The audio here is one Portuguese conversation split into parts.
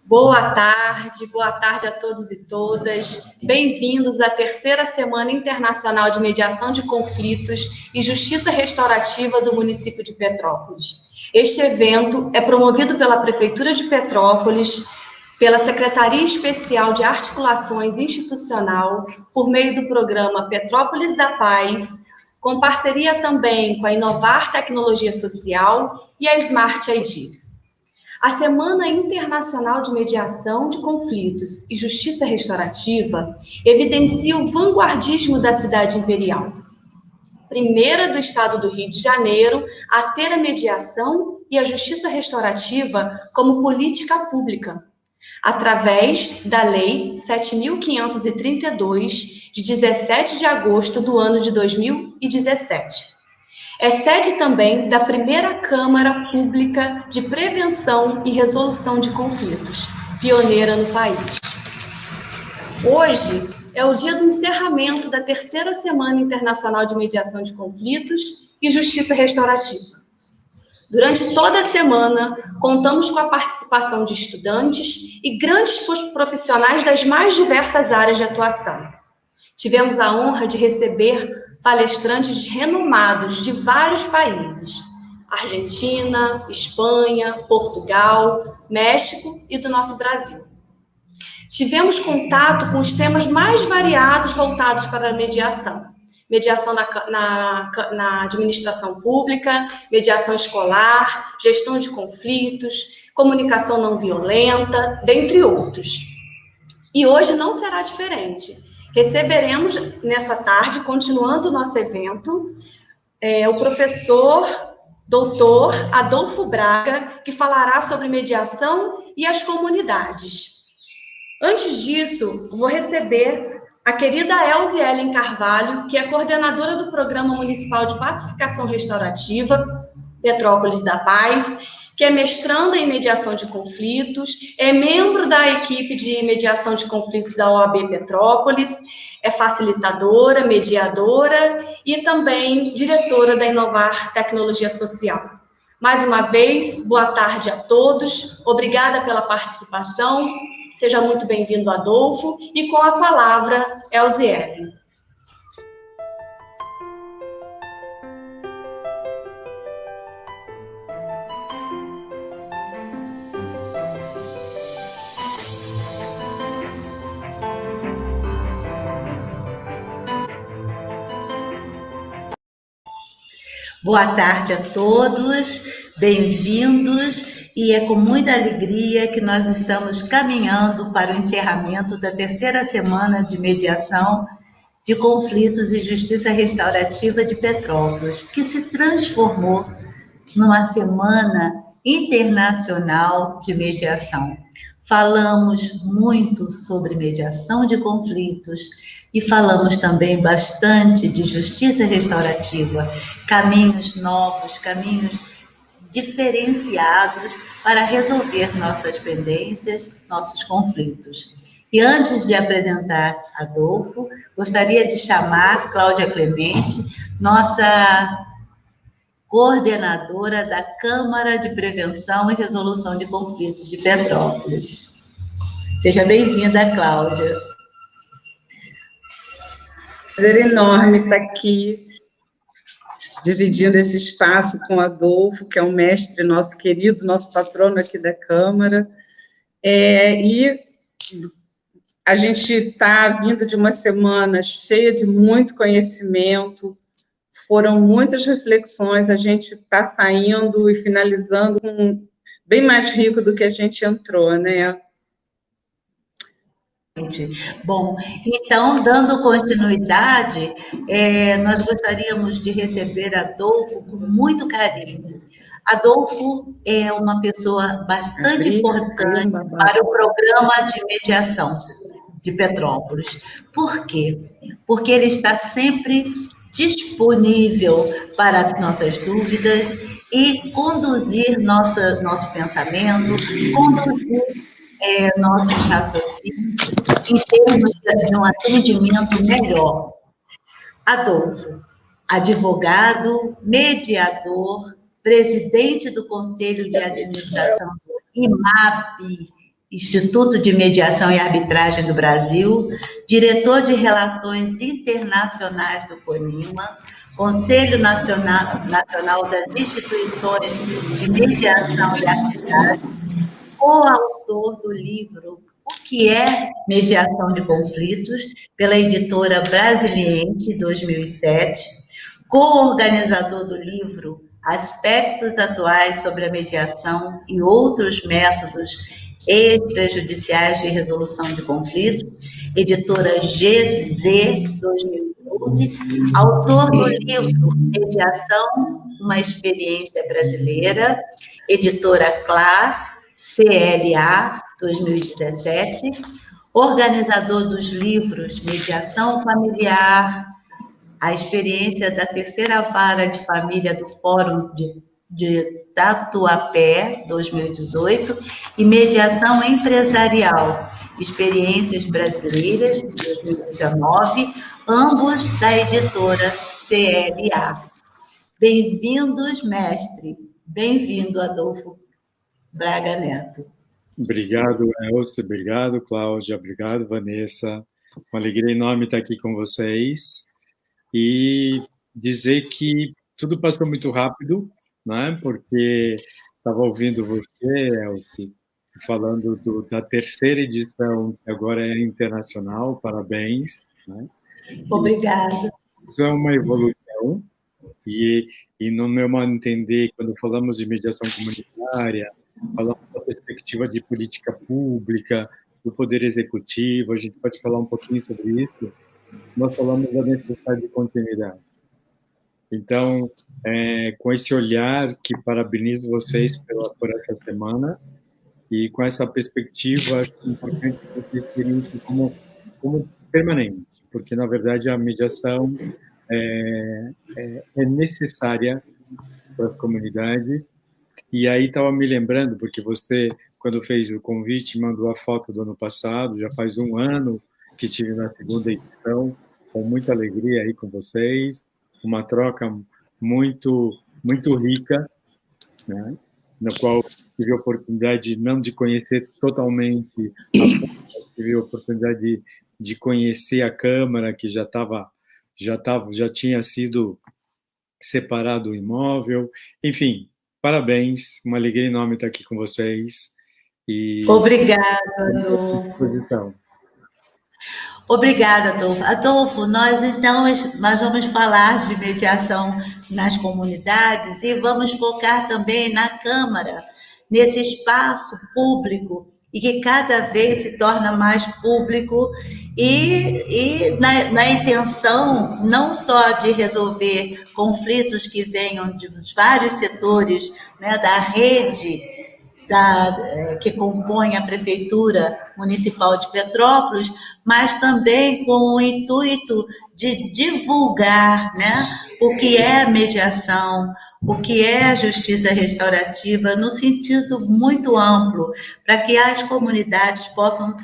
Boa tarde a todos e todas. Bem-vindos à terceira Semana Internacional de Mediação de Conflitos e Justiça Restaurativa do município de Petrópolis. Este evento é promovido pela Prefeitura de Petrópolis, pela Secretaria Especial de Articulações Institucional, por meio do programa Petrópolis da Paz, com parceria também com a Inovar Tecnologia Social e a Smart ID. A Semana Internacional de Mediação de Conflitos e Justiça Restaurativa evidencia o vanguardismo da cidade imperial, primeira do estado do Rio de Janeiro a ter a mediação e a justiça restaurativa como política pública, através da Lei 7.532, de 17 de agosto do ano de 2017. É sede também da primeira Câmara Pública de Prevenção e Resolução de Conflitos, pioneira no país. Hoje é o dia do encerramento da terceira Semana Internacional de Mediação de Conflitos e Justiça Restaurativa. Durante toda a semana, contamos com a participação de estudantes e grandes profissionais das mais diversas áreas de atuação. Tivemos a honra de receber palestrantes renomados de vários países: Argentina, Espanha, Portugal, México e do nosso Brasil. Tivemos contato com os temas mais variados voltados para a mediação. Mediação na administração pública, mediação escolar, gestão de conflitos, comunicação não violenta, dentre outros. E hoje não será diferente. Receberemos nessa tarde, continuando o nosso evento, o professor doutor Adolfo Braga, que falará sobre mediação e as comunidades. Antes disso, vou receber a querida Elze Ellen Carvalho, que é coordenadora do Programa Municipal de Pacificação Restaurativa, Petrópolis da Paz, que é mestranda em mediação de conflitos, é membro da equipe de mediação de conflitos da OAB Petrópolis, é facilitadora, mediadora e também diretora da Inovar Tecnologia Social. Mais uma vez, boa tarde a todos, obrigada pela participação, seja muito bem-vindo, Adolfo, e com a palavra, Elze Ellen. Boa tarde a todos, bem-vindos, e é com muita alegria que nós estamos caminhando para o encerramento da terceira Semana de Mediação de Conflitos e Justiça Restaurativa de Petrópolis, que se transformou numa Semana Internacional de Mediação. Falamos muito sobre mediação de conflitos e falamos também bastante de justiça restaurativa, caminhos novos, caminhos diferenciados para resolver nossas pendências, nossos conflitos. E antes de apresentar Adolfo, gostaria de chamar Cláudia Clemente, nossa coordenadora da Câmara de Prevenção e Resolução de Conflitos de Petrópolis. Seja bem-vinda, Cláudia. Prazer enorme estar aqui, dividindo esse espaço com o Adolfo, que é um mestre nosso querido, nosso patrono aqui da Câmara. E a gente está vindo de uma semana cheia de muito conhecimento, foram muitas reflexões, a gente está saindo e finalizando bem mais rico do que a gente entrou, né? Bom, então, dando continuidade, nós gostaríamos de receber Adolfo com muito carinho. Adolfo é uma pessoa bastante importante para o programa de mediação de Petrópolis. Por quê? Porque ele está sempre disponível para nossas dúvidas e conduzir nosso pensamento, conduzir nossos raciocínios em termos de um atendimento melhor. Adolfo, advogado, mediador, presidente do Conselho de Administração do IMAP, Instituto de Mediação e Arbitragem do Brasil, diretor de Relações Internacionais do CONIMA, Conselho Nacional das Instituições de Mediação e Arbitragem, coautor do livro O que é Mediação de Conflitos, pela editora Brasiliense, 2007, co-organizador do livro Aspectos Atuais sobre a Mediação e Outros Métodos Extrajudiciais de Resolução de Conflitos, editora GZ, 2012, autor do livro Mediação, uma Experiência Brasileira, editora CLA, 2017, organizador dos livros Mediação Familiar, a experiência da terceira vara de família do Fórum de Tatuapé, 2018, e Mediação Empresarial, Experiências Brasileiras, 2019, ambos da editora CLA. Bem-vindos, mestre. Bem-vindo, Adolfo Braga Neto. Obrigado, Elcio. Obrigado, Cláudia. Obrigado, Vanessa. Uma alegria enorme estar aqui com vocês. E dizer que tudo passou muito rápido, né? Porque estava ouvindo você, Elcio, falando da terceira edição, que agora é internacional. Parabéns. Né? Obrigada. Isso é uma evolução. E no meu modo de entender, quando falamos de mediação comunitária, falamos da perspectiva de política pública, do poder executivo, a gente pode falar um pouquinho sobre isso. Nós falamos da necessidade de continuidade. Então, com esse olhar, que parabenizo vocês por essa semana, e com essa perspectiva, acho importante que vocês terem isso como permanente, porque, na verdade, a mediação é necessária para as comunidades. E aí estava me lembrando, porque você, quando fez o convite, mandou a foto do ano passado, já faz um ano que tive na segunda edição, com muita alegria aí com vocês, uma troca muito, muito rica, né? Na qual tive a oportunidade não de conhecer totalmente a fundo, tive a oportunidade de conhecer a Câmara, que já tinha sido separado o imóvel, enfim, parabéns, uma alegria enorme estar aqui com vocês. Obrigada, Adolfo. Obrigada, Adolfo. Adolfo, nós vamos falar de mediação nas comunidades e vamos focar também na Câmara, nesse espaço público e que cada vez se torna mais público e na intenção não só de resolver conflitos que venham dos vários setores, né, da rede que compõe a Prefeitura Municipal de Petrópolis, mas também com o intuito de divulgar, né, o que é mediação, o que é justiça restaurativa, no sentido muito amplo, para que as comunidades possam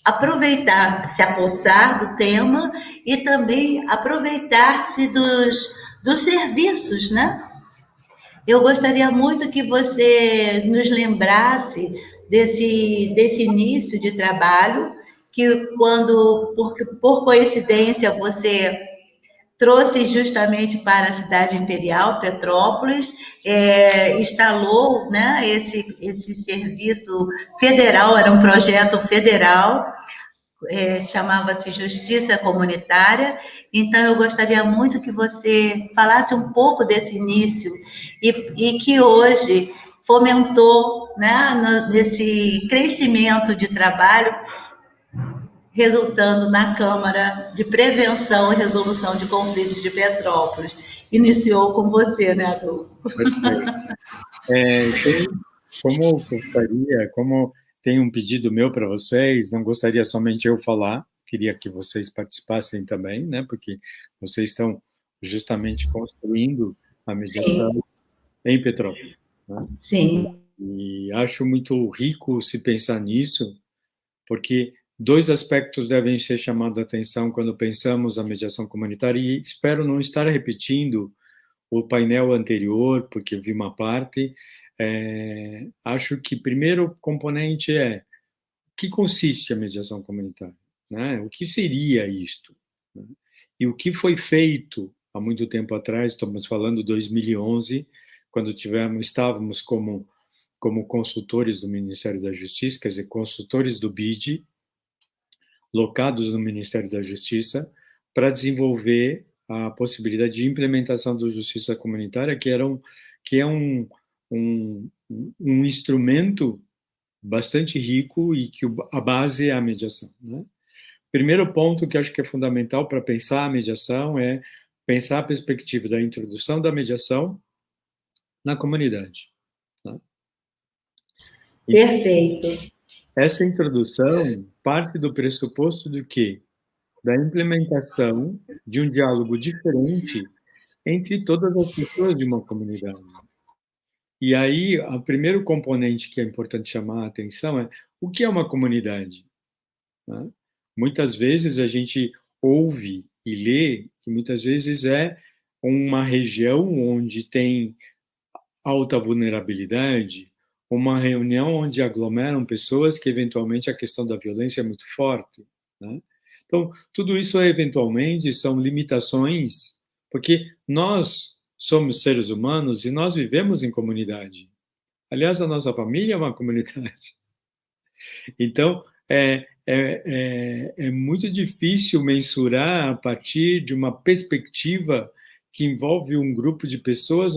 aproveitar, se apossar do tema e também aproveitar-se dos serviços, né? Eu gostaria muito que você nos lembrasse desse início de trabalho, que quando, por coincidência, você trouxe justamente para a cidade imperial, Petrópolis, instalou, né, esse serviço federal, era um projeto federal, chamava-se Justiça Comunitária. Então, eu gostaria muito que você falasse um pouco desse início e que hoje fomentou, né, nesse crescimento de trabalho, resultando na Câmara de Prevenção e Resolução de Conflitos de Petrópolis. Iniciou com você, né, Adolfo? Como tem um pedido meu para vocês, não gostaria somente eu falar, queria que vocês participassem também, né, porque vocês estão justamente construindo a mediação Sim. em Petrópolis. Né? Sim. E acho muito rico se pensar nisso, porque dois aspectos devem ser chamados a atenção quando pensamos a mediação comunitária, e espero não estar repetindo o painel anterior, porque vi uma parte. Acho que primeiro componente é que consiste a mediação comunitária? Né? O que seria isto? Né? E o que foi feito há muito tempo atrás, estamos falando 2011, quando estávamos como consultores do Ministério da Justiça, quer dizer, consultores do BID, locados no Ministério da Justiça, para desenvolver a possibilidade de implementação da justiça comunitária, que é um instrumento bastante rico e que a base é a mediação. Né? Primeiro ponto que acho que é fundamental para pensar a mediação é pensar a perspectiva da introdução da mediação na comunidade. Né? Perfeito. Essa introdução parte do pressuposto de que da implementação de um diálogo diferente entre todas as pessoas de uma comunidade. E aí, o primeiro componente que é importante chamar a atenção é o que é uma comunidade? Né? Muitas vezes a gente ouve e lê que muitas vezes é uma região onde tem alta vulnerabilidade, uma reunião onde aglomeram pessoas que eventualmente a questão da violência é muito forte. Né? Então, tudo isso eventualmente são limitações, porque nós somos seres humanos e nós vivemos em comunidade. Aliás, a nossa família é uma comunidade. Então, é muito difícil mensurar a partir de uma perspectiva que envolve um grupo de pessoas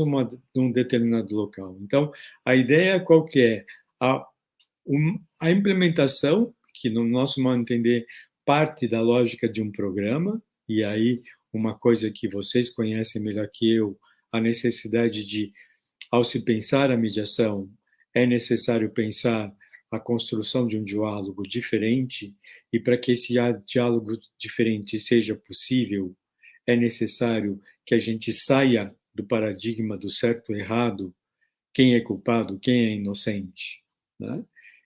num determinado local. Então, a ideia qual que é? A implementação, que no nosso modo de entender, parte da lógica de um programa, e aí uma coisa que vocês conhecem melhor que eu, a necessidade de, ao se pensar a mediação, é necessário pensar a construção de um diálogo diferente, e para que esse diálogo diferente seja possível, é necessário que a gente saia do paradigma do certo e errado, quem é culpado, quem é inocente. Né?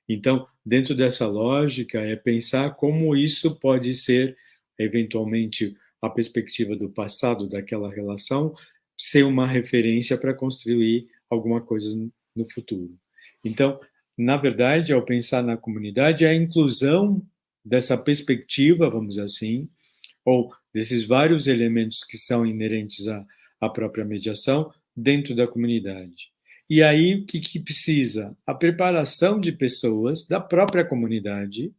Então, dentro dessa lógica, é pensar como isso pode ser, eventualmente, a perspectiva do passado daquela relação, ser uma referência para construir alguma coisa no futuro. Então, na verdade, ao pensar na comunidade, é a inclusão dessa perspectiva, vamos dizer assim, ou desses vários elementos que são inerentes à própria mediação dentro da comunidade. E aí, o que precisa? A preparação de pessoas da própria comunidade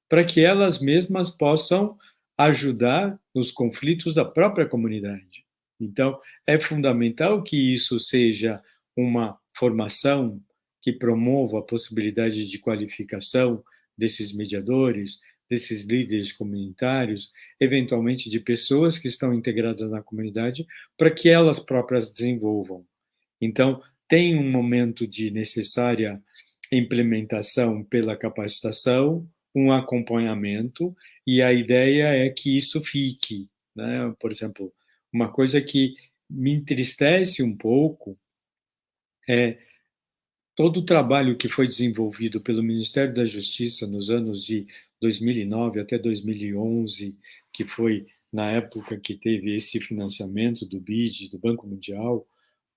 para que elas mesmas possam ajudar nos conflitos da própria comunidade. Então, é fundamental que isso seja uma formação que promova a possibilidade de qualificação desses mediadores, desses líderes comunitários, eventualmente de pessoas que estão integradas na comunidade, para que elas próprias desenvolvam. Então, tem um momento de necessária implementação pela capacitação, um acompanhamento, e a ideia é que isso fique. Né? Por exemplo, uma coisa que me entristece um pouco é todo o trabalho que foi desenvolvido pelo Ministério da Justiça nos anos de 2009 até 2011, que foi na época que teve esse financiamento do BID, do Banco Mundial,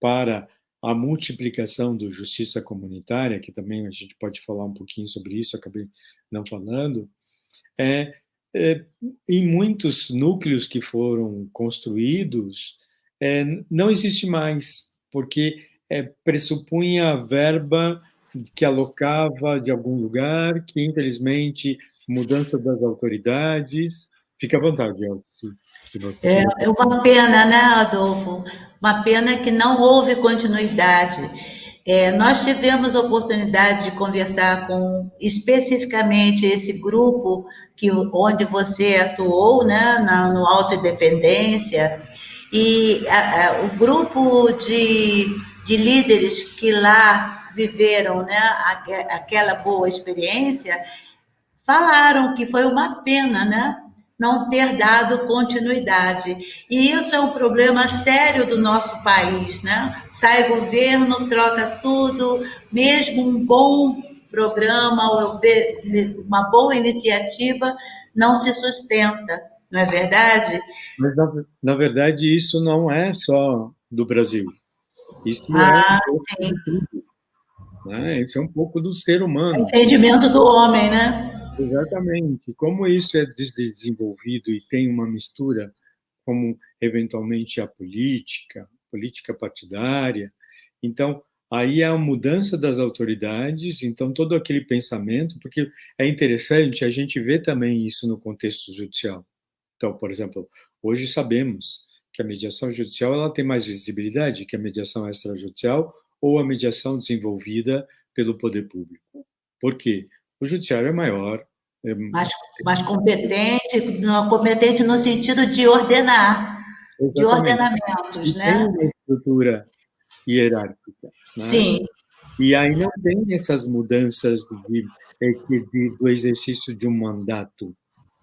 para a multiplicação do justiça comunitária, que também a gente pode falar um pouquinho sobre isso, acabei não falando, em muitos núcleos que foram construídos, não existe mais, porque pressupunha verba que alocava de algum lugar, que infelizmente, mudança das autoridades. Fique à vontade, Elcio. É uma pena, né, Adolfo? Uma pena que não houve continuidade. Nós tivemos a oportunidade de conversar com especificamente esse grupo onde você atuou, né, no Auto e Dependência, e o grupo de líderes que lá viveram, né, aquela boa experiência, falaram que foi uma pena, né, não ter dado continuidade. E isso é um problema sério do nosso país, né? Sai governo, troca tudo, mesmo um bom programa, uma boa iniciativa não se sustenta, não é verdade? Mas, na verdade, isso não é só do Brasil. Isso sim. Né? Isso é um pouco do ser humano. O entendimento do homem, né? Exatamente. Como isso é desenvolvido e tem uma mistura, como eventualmente a política partidária, então aí há a mudança das autoridades, então todo aquele pensamento, porque é interessante a gente ver também isso no contexto judicial. Então, por exemplo, hoje sabemos que a mediação judicial ela tem mais visibilidade que a mediação extrajudicial ou a mediação desenvolvida pelo poder público. Por quê? O judiciário é maior. Mais competente no sentido de ordenar, Exatamente. de ordenamentos, né? Tem uma estrutura hierárquica. Né? Sim. E aí não tem essas mudanças do exercício de um mandato.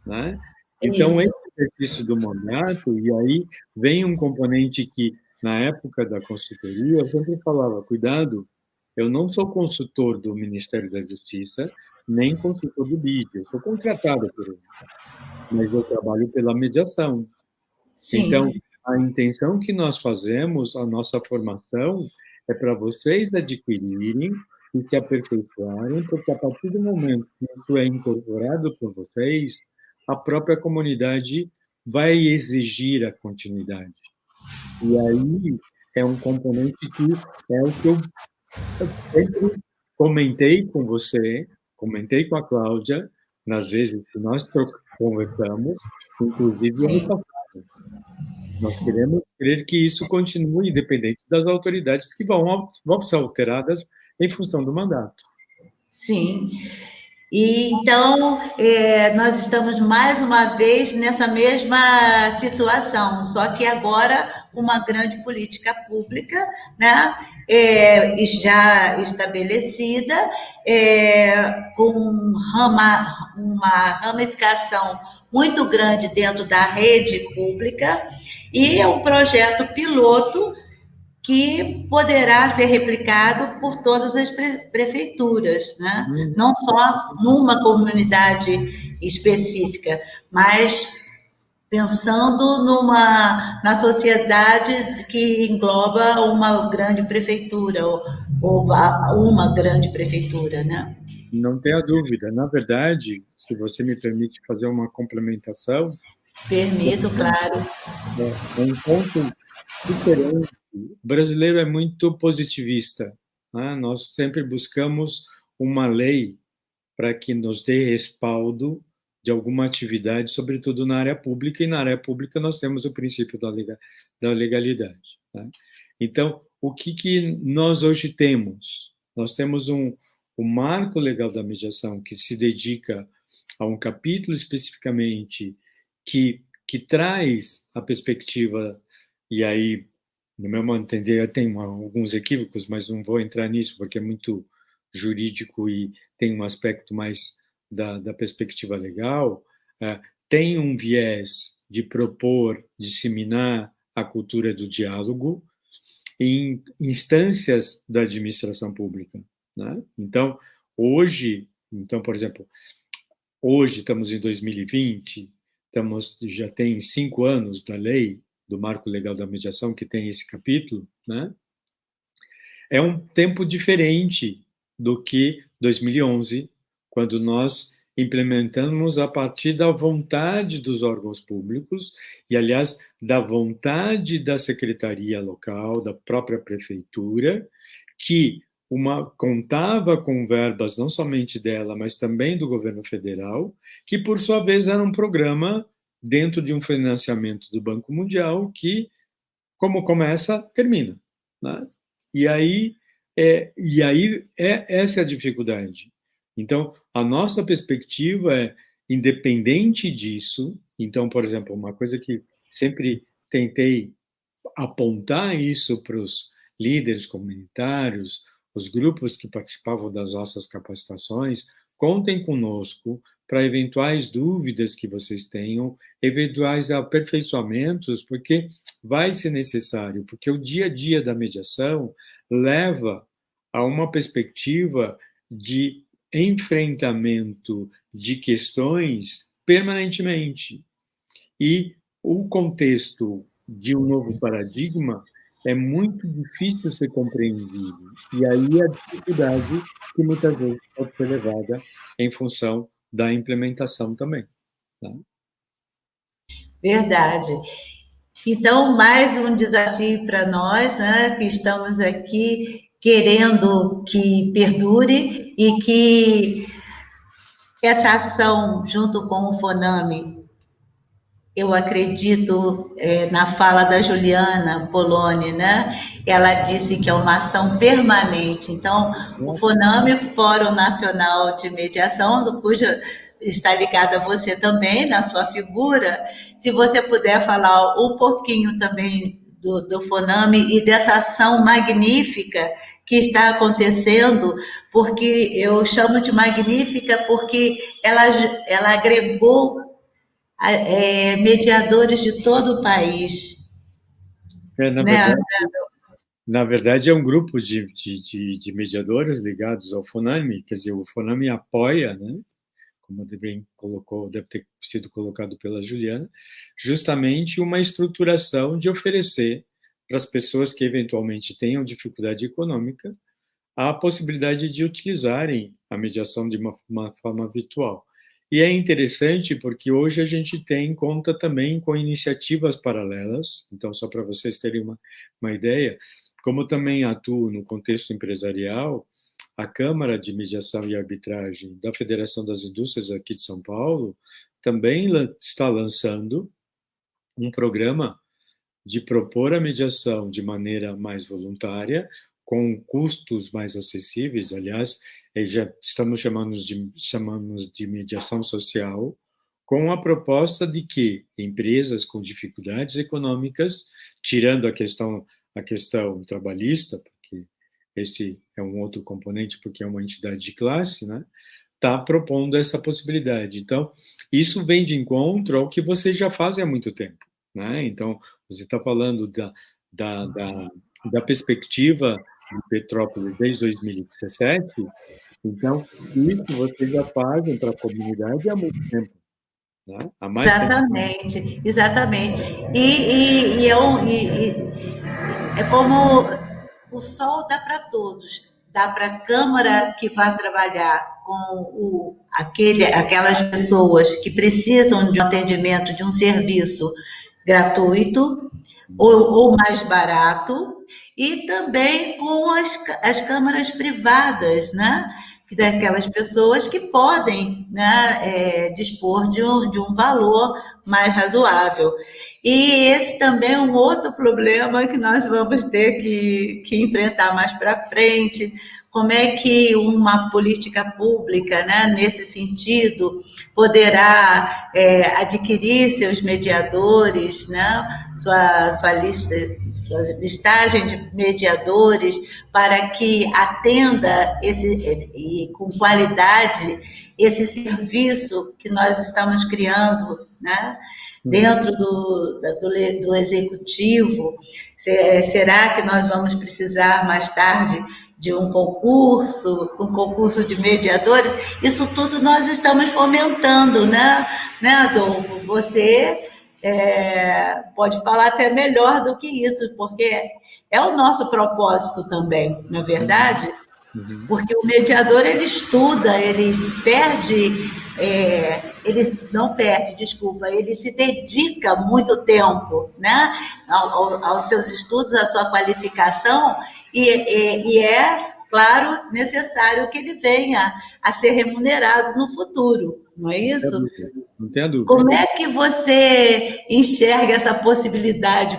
Né? Então, esse exercício do mandato, e aí vem um componente que, na época da consultoria, eu sempre falava, cuidado, eu não sou consultor do Ministério da Justiça, nem consultor do BID, eu sou contratado por ele, mas eu trabalho pela mediação. Sim. Então, a intenção que nós fazemos, a nossa formação, é para vocês adquirirem e se aperfeiçoarem, porque a partir do momento que isso é incorporado por vocês, a própria comunidade vai exigir a continuidade. E aí é um componente que é o que eu sempre comentei com você, comentei com a Cláudia, nas vezes que nós conversamos, inclusive ano passado. Nós queremos crer que isso continue independente das autoridades que vão ser alteradas em função do mandato. Sim. E, então, nós estamos mais uma vez nessa mesma situação, só que agora uma grande política pública, né, já estabelecida, com uma ramificação muito grande dentro da rede pública, e é um projeto piloto que poderá ser replicado por todas as prefeituras, né? Não só numa comunidade específica, mas pensando na sociedade que engloba uma grande prefeitura, ou uma grande prefeitura, né? Não tenha dúvida. Na verdade, se você me permite fazer uma complementação... Permito, claro. É um ponto diferente. O brasileiro é muito positivista. Né? Nós sempre buscamos uma lei para que nos dê respaldo de alguma atividade, sobretudo na área pública, e na área pública nós temos o princípio da legalidade. Né? Então, o que nós hoje temos? Nós temos o marco legal da mediação, que se dedica a um capítulo especificamente que traz a perspectiva, e aí, no meu entender, tem alguns equívocos, mas não vou entrar nisso, porque é muito jurídico e tem um aspecto mais da perspectiva legal, tem um viés de propor, disseminar a cultura do diálogo em instâncias da administração pública. Né? Então, por exemplo, hoje estamos em 2020, já tem 5 anos da lei, do Marco Legal da Mediação, que tem esse capítulo, né? É um tempo diferente do que 2011, quando nós implementamos a partir da vontade dos órgãos públicos e, aliás, da vontade da secretaria local, da própria prefeitura, que contava com verbas não somente dela, mas também do governo federal, que, por sua vez, era um programa dentro de um financiamento do Banco Mundial que, como começa, termina. Né? E aí essa é a dificuldade. Então, a nossa perspectiva é, independente disso, então, por exemplo, uma coisa que sempre tentei apontar isso para os líderes comunitários, os grupos que participavam das nossas capacitações, contem conosco para eventuais dúvidas que vocês tenham, eventuais aperfeiçoamentos, porque vai ser necessário, porque o dia a dia da mediação leva a uma perspectiva de enfrentamento de questões permanentemente. E o contexto de um novo paradigma é muito difícil ser compreendido. E aí a dificuldade que muitas vezes pode ser levada em função da implementação também. Tá? Verdade. Então, mais um desafio para nós, né, que estamos aqui querendo que perdure e que essa ação, junto com o FONAME, eu acredito na fala da Juliana Poloni, né? Ela disse que é uma ação permanente. Então, o FONAME, Fórum Nacional de Mediação, do cujo está ligada a você também, na sua figura, se você puder falar um pouquinho também do FONAME e dessa ação magnífica que está acontecendo, porque eu chamo de magnífica porque ela agregou mediadores de todo o país. Na verdade, é um grupo de mediadores ligados ao FONAME, quer dizer, o FONAME apoia, né, como bem colocou, deve ter sido colocado pela Juliana, justamente uma estruturação de oferecer para as pessoas que eventualmente tenham dificuldade econômica a possibilidade de utilizarem a mediação de uma forma virtual. E é interessante porque hoje a gente conta também com iniciativas paralelas, então só para vocês terem uma ideia, como também atuo no contexto empresarial, a Câmara de Mediação e Arbitragem da Federação das Indústrias aqui de São Paulo também está lançando um programa de propor a mediação de maneira mais voluntária, com custos mais acessíveis, aliás, já chamamos de mediação social, com a proposta de que empresas com dificuldades econômicas, tirando a questão trabalhista, porque esse é um outro componente, porque é uma entidade de classe, né, está propondo essa possibilidade. Então, isso vem de encontro ao que vocês já fazem há muito tempo, né? Então, você está falando da perspectiva de Petrópolis desde 2017, então, isso vocês já fazem para a comunidade há muito tempo, né? Há mais exatamente, exatamente. E é como o sol dá para todos, dá para a Câmara que vai trabalhar com aquelas pessoas que precisam de um atendimento, de um serviço gratuito ou mais barato, e também com as câmaras privadas, né? Daquelas pessoas que podem, né, dispor de um valor mais razoável. E esse também é um outro problema que nós vamos ter que enfrentar mais para frente. Como é que uma política pública, né, nesse sentido, poderá adquirir seus mediadores, né, sua listagem de mediadores, para que atenda com qualidade esse serviço que nós estamos criando, né, dentro do executivo. Será que nós vamos precisar mais tarde de um concurso de mediadores? Isso tudo nós estamos fomentando, né, Adolfo? Você pode falar até melhor do que isso, porque é o nosso propósito também, não é verdade? Porque o mediador, ele estuda, ele ele se dedica muito tempo, né, aos seus estudos, à sua qualificação, e é, claro, necessário que ele venha a ser remunerado no futuro, não é isso? Não tenho dúvida. Como é que você enxerga essa possibilidade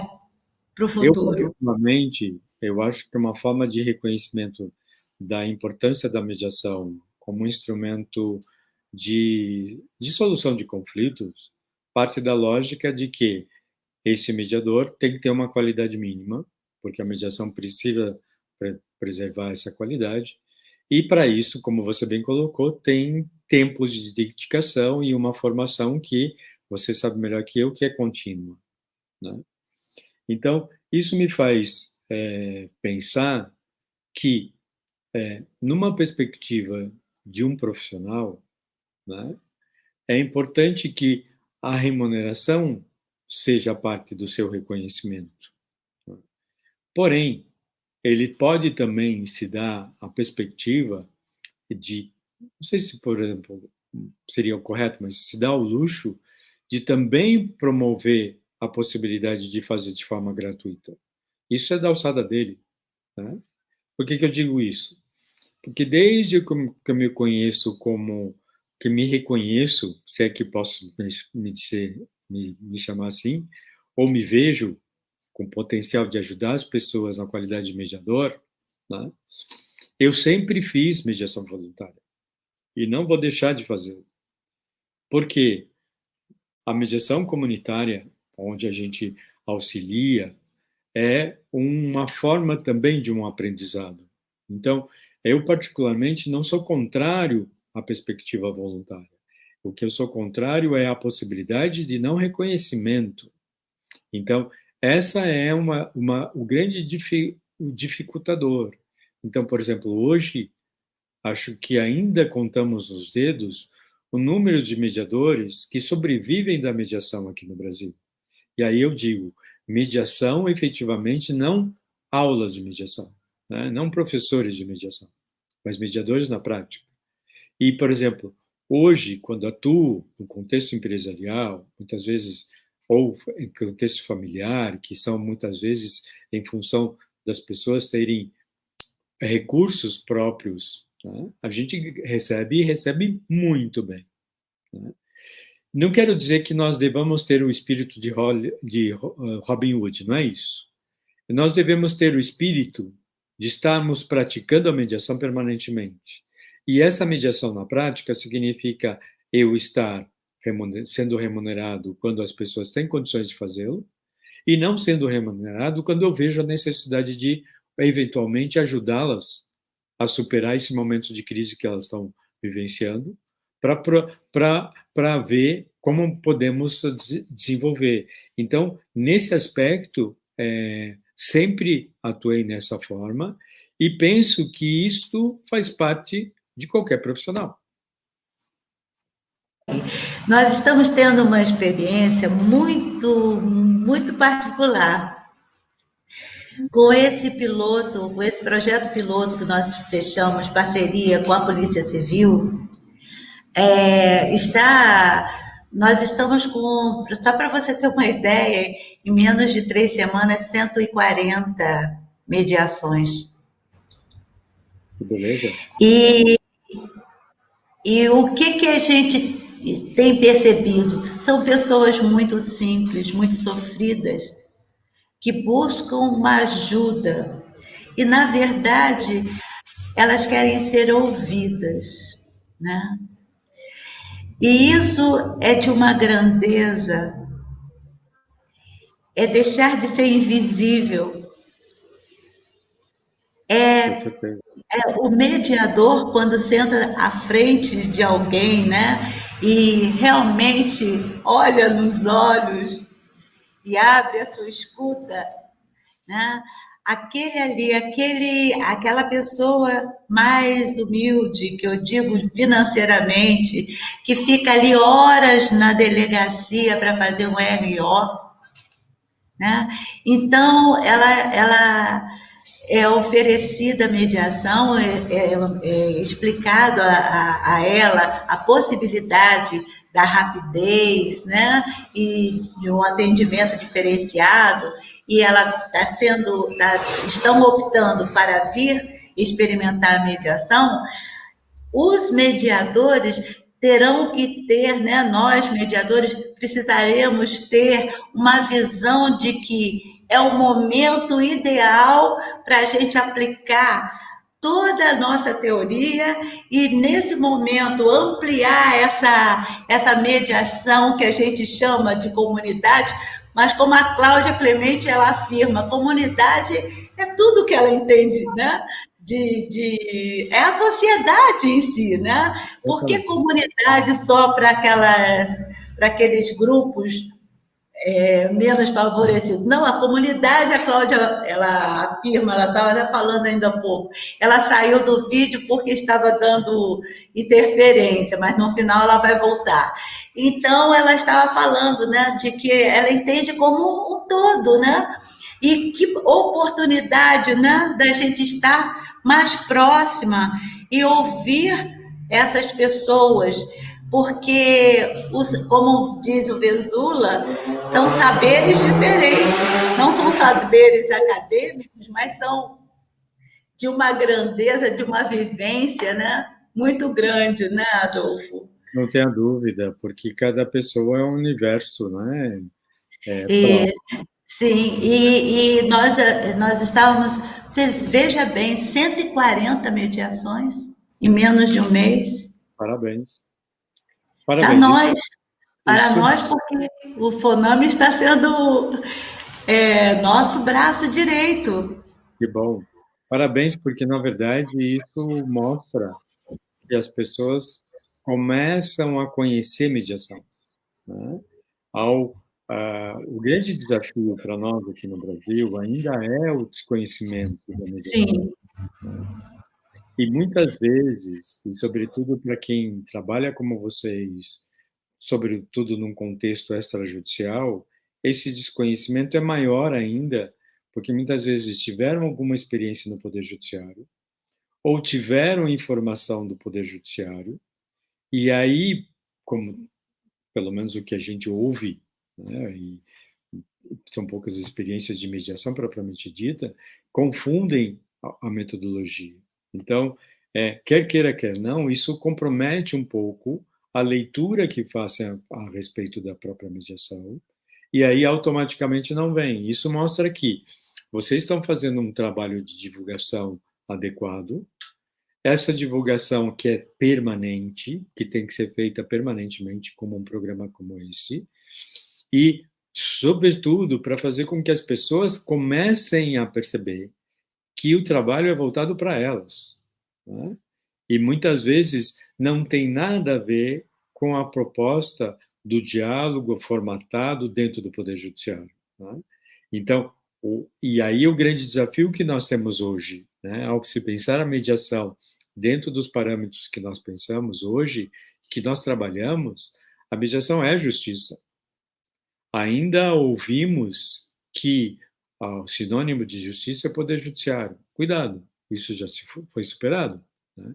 para o futuro? Ultimamente, eu acho que uma forma de reconhecimento da importância da mediação como um instrumento de solução de conflitos parte da lógica de que esse mediador tem que ter uma qualidade mínima, porque a mediação precisa preservar essa qualidade, e para isso, como você bem colocou, tem tempos de dedicação e uma formação que você sabe melhor que eu, que é contínua, né? Então, isso me faz pensar que, numa perspectiva de um profissional, né, é importante que a remuneração seja parte do seu reconhecimento. Porém, ele pode também se dar a perspectiva de, não sei se, por exemplo, seria o correto, mas se dá o luxo de também promover a possibilidade de fazer de forma gratuita. Isso é da alçada dele. Né? Por que eu digo isso? Porque desde que eu me conheço que me reconheço, se é que posso me chamar assim, ou me vejo com potencial de ajudar as pessoas na qualidade de mediador, né? Eu sempre fiz mediação voluntária e não vou deixar de fazer. Porque a mediação comunitária, onde a gente auxilia, é uma forma também de um aprendizado. Então, eu particularmente não sou contrário à perspectiva voluntária. O que eu sou contrário é a possibilidade de não reconhecimento. Então, essa é o grande dificultador. Então, por exemplo, hoje, acho que ainda contamos nos dedos o número de mediadores que sobrevivem da mediação aqui no Brasil. E aí eu digo, mediação efetivamente, não aulas de mediação, né? Não professores de mediação, mas mediadores na prática. E, por exemplo, hoje, quando atuo no contexto empresarial, muitas vezes, ou em contexto familiar, que são muitas vezes em função das pessoas terem recursos próprios, né? A gente recebe muito bem. Né? Não quero dizer que nós devamos ter o espírito de Robin Hood, não é isso. Nós devemos ter o espírito de estarmos praticando a mediação permanentemente. E essa mediação na prática significa eu estar sendo remunerado quando as pessoas têm condições de fazê-lo e não sendo remunerado quando eu vejo a necessidade de, eventualmente, ajudá-las a superar esse momento de crise que elas estão vivenciando, para ver como podemos desenvolver. Então, nesse aspecto, sempre atuei nessa forma e penso que isto faz parte de qualquer profissional. Nós estamos tendo uma experiência muito, muito particular com esse piloto, com esse projeto piloto que nós fechamos parceria com a Polícia Civil. Nós estamos com, só para você ter uma ideia, em menos de 3 semanas, 140 mediações. Beleza. E o que a gente tem percebido? São pessoas muito simples, muito sofridas, que buscam uma ajuda. E, na verdade, elas querem ser ouvidas, né? E isso é de uma grandeza, é deixar de ser invisível. O mediador, quando senta à frente de alguém, né, e realmente olha nos olhos e abre a sua escuta, né, aquela pessoa mais humilde, que eu digo financeiramente, que fica ali horas na delegacia para fazer um RO, né? Então, ela é oferecida a mediação, é explicado a ela a possibilidade da rapidez, né? E de um atendimento diferenciado, e estão optando para vir experimentar a mediação. Os mediadores terão que ter, né? Nós, mediadores, precisaremos ter uma visão de que é o momento ideal para a gente aplicar toda a nossa teoria e, nesse momento, ampliar essa mediação que a gente chama de comunidade, mas como a Cláudia Clemente, ela afirma, comunidade é tudo que ela entende, né? É a sociedade em si, né? Por que comunidade só para aqueles grupos menos favorecidos? Não, a comunidade, a Cláudia, ela afirma, ela estava até falando ainda há pouco, ela saiu do vídeo porque estava dando interferência, mas no final ela vai voltar. Então, ela estava falando, né, de que ela entende como um todo, né? E que oportunidade, né, da gente estar mais próxima e ouvir essas pessoas, porque, como diz o Vesula, são saberes diferentes, não são saberes acadêmicos, mas são de uma grandeza, de uma vivência, né, muito grande, né, Adolfo? Não tenha dúvida, porque cada pessoa é um universo, né? Sim, e nós estávamos, você veja bem, 140 mediações em menos de um mês. Parabéns. Para Parabéns. nós, Isso, porque o FONAME está sendo nosso braço direito. que bom. Parabéns, porque, na verdade, isso mostra que as pessoas começam a conhecer mediação, né? O grande desafio para nós aqui no Brasil ainda é o desconhecimento da mediação. Sim. E muitas vezes, e sobretudo para quem trabalha como vocês, sobretudo num contexto extrajudicial, esse desconhecimento é maior ainda, porque muitas vezes tiveram alguma experiência no Poder Judiciário, ou tiveram informação do Poder Judiciário, e aí, como pelo menos o que a gente ouve, né, e são poucas experiências de mediação propriamente dita, confundem a metodologia. Então, quer queira, quer não, isso compromete um pouco a leitura que façam a respeito da própria mediação, e aí automaticamente não vem. Isso mostra que vocês estão fazendo um trabalho de divulgação adequado, essa divulgação que é permanente, que tem que ser feita permanentemente, como um programa como esse, e, sobretudo, para fazer com que as pessoas comecem a perceber que o trabalho é voltado para elas, né? E muitas vezes não tem nada a ver com a proposta do diálogo formatado dentro do Poder Judiciário, né? Então, e aí o grande desafio que nós temos hoje, né, ao se pensar a mediação dentro dos parâmetros que nós pensamos hoje, que nós trabalhamos, a mediação é justiça. Ainda ouvimos que o sinônimo de justiça é poder judiciário. Cuidado, isso já foi superado, né?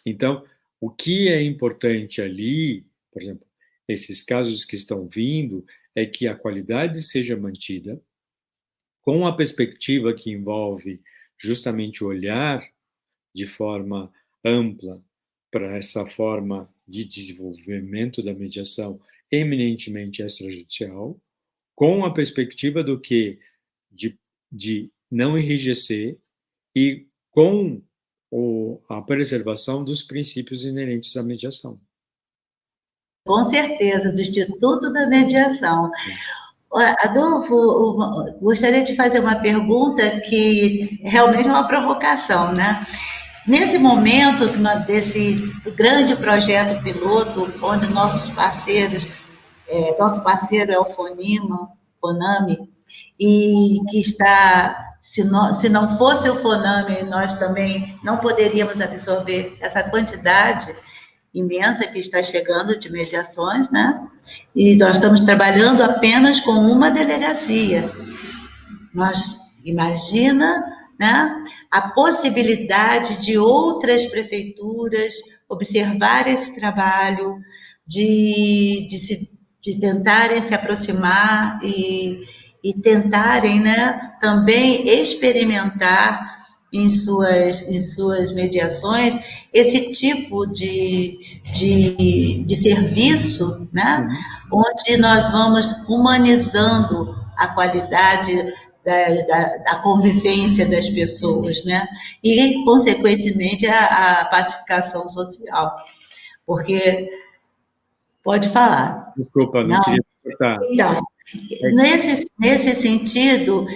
Então, o que é importante ali, por exemplo, esses casos que estão vindo, é que a qualidade seja mantida, com a perspectiva que envolve justamente o olhar de forma ampla para essa forma de desenvolvimento da mediação eminentemente extrajudicial, com a perspectiva do que de não enrijecer e com a preservação dos princípios inerentes à mediação. Com certeza, do Instituto da Mediação. Adolfo, gostaria de fazer uma pergunta que realmente é uma provocação, né? Nesse momento desse grande projeto piloto, onde nossos parceiros, nosso parceiro é o FONAME, e que está, se não fosse o FONAME, nós também não poderíamos absorver essa quantidade imensa que está chegando de mediações, né? E nós estamos trabalhando apenas com uma delegacia. Nós, imagina, né, a possibilidade de outras prefeituras observar esse trabalho, de tentarem se aproximar e tentarem, né, também experimentar em suas mediações esse tipo de serviço, né, onde nós vamos humanizando a qualidade da convivência das pessoas, né? E, consequentemente, a pacificação social. Porque, pode falar. Desculpa, não queria cortar. Então, nesse sentido,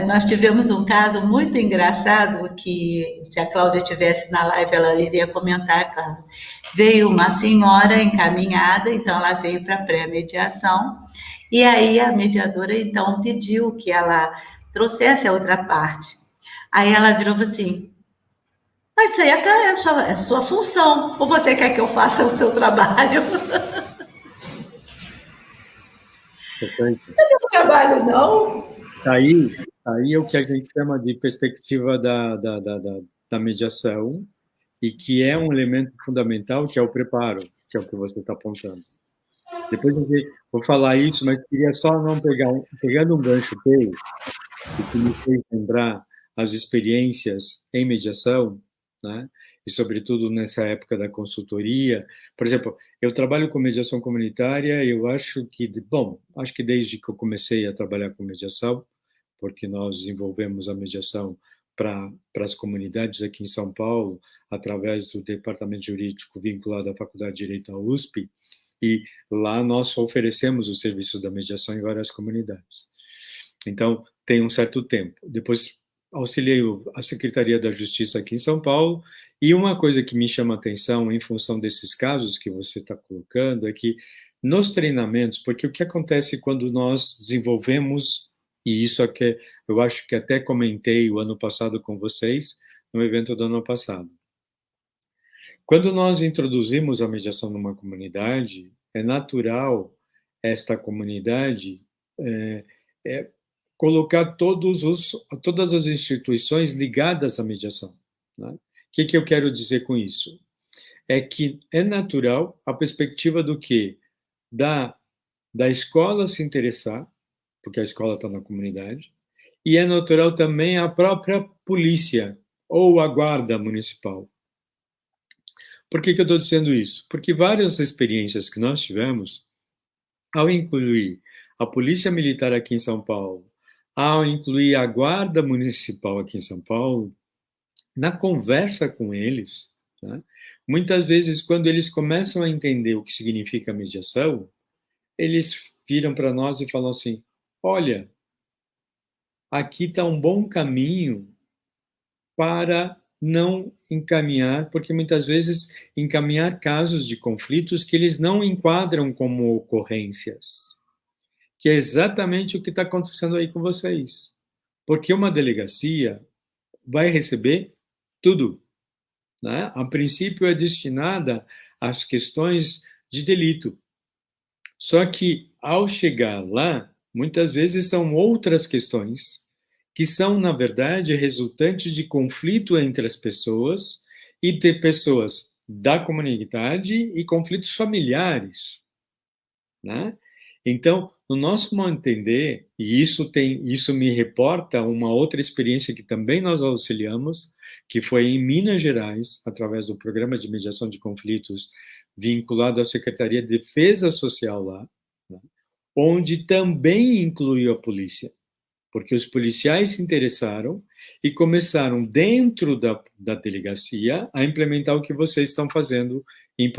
nós tivemos um caso muito engraçado, que se a Cláudia estivesse na live, ela iria comentar, claro. Veio uma senhora encaminhada, então ela veio para a pré-mediação, e aí a mediadora, então, pediu que ela trouxesse a outra parte. Aí ela virou assim, mas isso aí é a sua função, ou você quer que eu faça o seu trabalho? Perfeito. Não é meu trabalho, não? Aí é o que a gente chama de perspectiva da mediação, e que é um elemento fundamental, que é o preparo, que é o que você está apontando. Depois eu vou falar isso, mas queria só não pegando um gancho teu, que me fez lembrar as experiências em mediação, né? E sobretudo nessa época da consultoria. Por exemplo, eu trabalho com mediação comunitária e eu acho que, acho que desde que eu comecei a trabalhar com mediação, porque nós desenvolvemos a mediação para as comunidades aqui em São Paulo, através do departamento jurídico vinculado à Faculdade de Direito da USP, e lá nós oferecemos o serviço da mediação em várias comunidades. Então, tem um certo tempo. Depois, auxiliei a Secretaria da Justiça aqui em São Paulo, e uma coisa que me chama a atenção em função desses casos que você está colocando é que nos treinamentos, porque o que acontece quando nós desenvolvemos, e isso é que eu acho que até comentei o ano passado com vocês, no evento do ano passado. Quando nós introduzimos a mediação numa comunidade, é natural esta comunidade colocar todas as instituições ligadas à mediação. Né? O que eu quero dizer com isso? É que é natural a perspectiva do quê? Da escola se interessar, porque a escola está na comunidade, e é natural também a própria polícia ou a guarda municipal. Por que eu estou dizendo isso? Porque várias experiências que nós tivemos, ao incluir a Polícia Militar aqui em São Paulo, ao incluir a Guarda Municipal aqui em São Paulo, na conversa com eles, né, muitas vezes, quando eles começam a entender o que significa mediação, eles viram para nós e falam assim, olha, aqui está um bom caminho para não encaminhar, porque muitas vezes encaminhar casos de conflitos que eles não enquadram como ocorrências, que é exatamente o que está acontecendo aí com vocês. Porque uma delegacia vai receber tudo, né? A princípio é destinada às questões de delito. Só que, ao chegar lá, muitas vezes são outras questões que são, na verdade, resultantes de conflito entre as pessoas e de pessoas da comunidade e conflitos familiares, né? Então, no nosso modo de entender, e isso me reporta uma outra experiência que também nós auxiliamos, que foi em Minas Gerais, através do Programa de Mediação de Conflitos, vinculado à Secretaria de Defesa Social lá, né? Onde também incluiu a polícia, porque os policiais se interessaram e começaram, dentro da delegacia, a implementar o que vocês estão fazendo em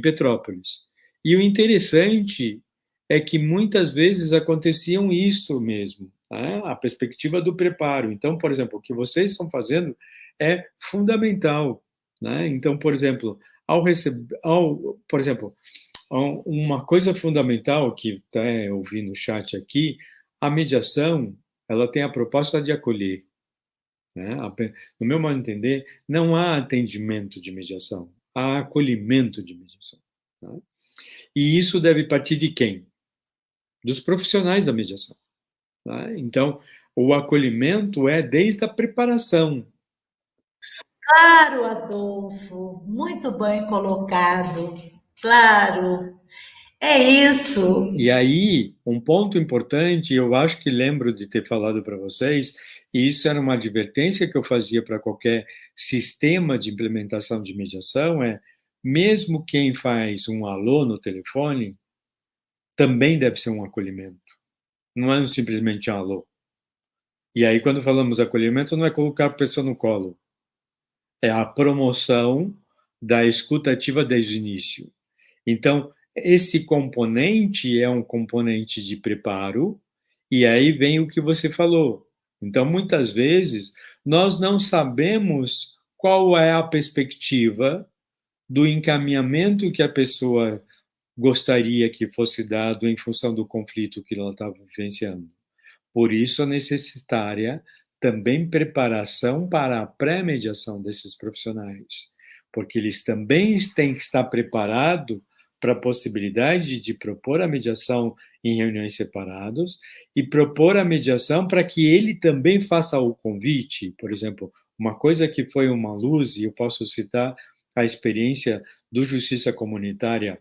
Petrópolis. E o interessante é que muitas vezes aconteciam isto mesmo, tá? A perspectiva do preparo. Então, por exemplo, o que vocês estão fazendo é fundamental, né? Então, por exemplo, uma coisa fundamental que até eu vi no chat aqui, a mediação, ela tem a proposta de acolher, né? No meu modo de entender, não há atendimento de mediação, há acolhimento de mediação, tá? E isso deve partir de quem? Dos profissionais da mediação, tá? Então, o acolhimento é desde a preparação. Claro, Adolfo, muito bem colocado, claro. É isso. E aí, um ponto importante, eu acho que lembro de ter falado para vocês, e isso era uma advertência que eu fazia para qualquer sistema de implementação de mediação, mesmo quem faz um alô no telefone, também deve ser um acolhimento. Não é simplesmente um alô. E aí, quando falamos acolhimento, não é colocar a pessoa no colo. É a promoção da escuta ativa desde o início. Então, esse componente é um componente de preparo, e aí vem o que você falou. Então, muitas vezes, nós não sabemos qual é a perspectiva do encaminhamento que a pessoa gostaria que fosse dado em função do conflito que ela estava vivenciando. Por isso, é necessária também preparação para a pré-mediação desses profissionais, porque eles também têm que estar preparados para a possibilidade de propor a mediação em reuniões separadas e propor a mediação para que ele também faça o convite, por exemplo, Uma coisa que foi uma luz, e eu posso citar a experiência do Justiça Comunitária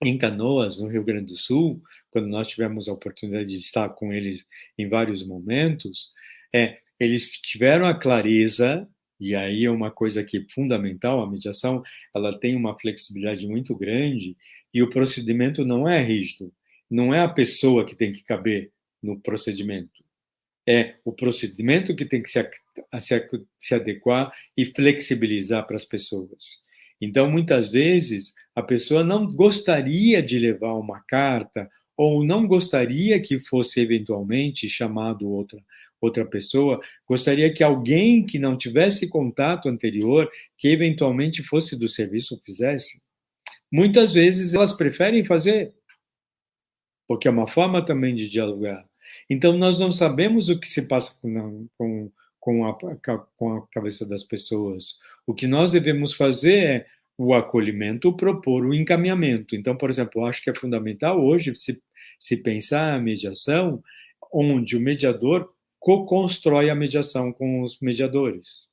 em Canoas, no Rio Grande do Sul, quando nós tivemos a oportunidade de estar com eles em vários momentos, eles tiveram a clareza, e aí é uma coisa que é fundamental, a mediação, ela tem uma flexibilidade muito grande, e o procedimento não é rígido, não é a pessoa que tem que caber no procedimento, é o procedimento que tem que se adequar e flexibilizar para as pessoas. Então, muitas vezes, a pessoa não gostaria de levar uma carta ou não gostaria que fosse eventualmente chamado outra pessoa, gostaria que alguém que não tivesse contato anterior, que eventualmente fosse do serviço, fizesse. Muitas vezes elas preferem fazer, porque é uma forma também de dialogar. Então, nós não sabemos o que se passa com a cabeça das pessoas. O que nós devemos fazer é o acolhimento, propor o encaminhamento. Então, por exemplo, eu acho que é fundamental hoje se pensar a mediação, onde o mediador co-constrói a mediação com os mediadores.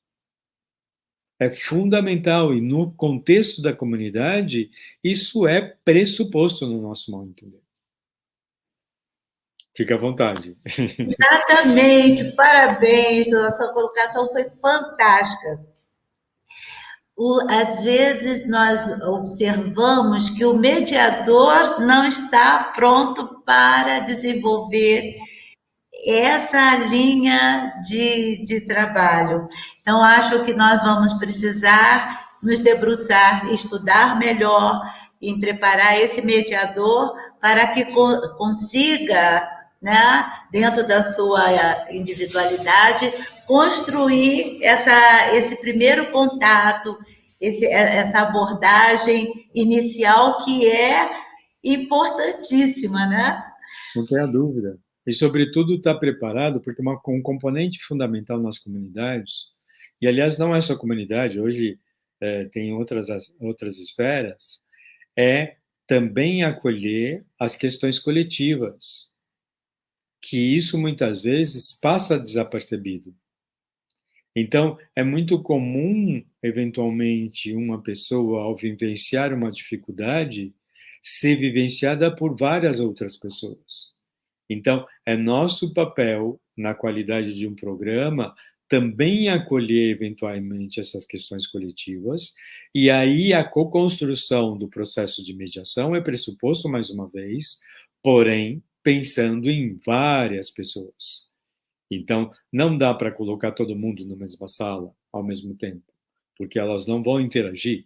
É fundamental, e no contexto da comunidade, isso é pressuposto no nosso modo de entender. Fica à vontade. Exatamente, parabéns, a sua colocação foi fantástica. Às vezes nós observamos que o mediador não está pronto para desenvolver essa linha de trabalho. Então, acho que nós vamos precisar nos debruçar, estudar melhor, em preparar esse mediador para que consiga, né, dentro da sua individualidade, construir esse primeiro contato, essa abordagem inicial que é importantíssima, né? Não tenha dúvida. E, sobretudo, estar preparado, porque um componente fundamental nas comunidades, e, aliás, não é só comunidade, hoje tem outras esferas, é também acolher as questões coletivas, que isso, muitas vezes, passa desapercebido. Então, é muito comum, eventualmente, uma pessoa, ao vivenciar uma dificuldade, ser vivenciada por várias outras pessoas. Então, é nosso papel, na qualidade de um programa, também acolher eventualmente essas questões coletivas, e aí a co-construção do processo de mediação é pressuposto, mais uma vez, porém, pensando em várias pessoas. Então, não dá para colocar todo mundo na mesma sala ao mesmo tempo, porque elas não vão interagir,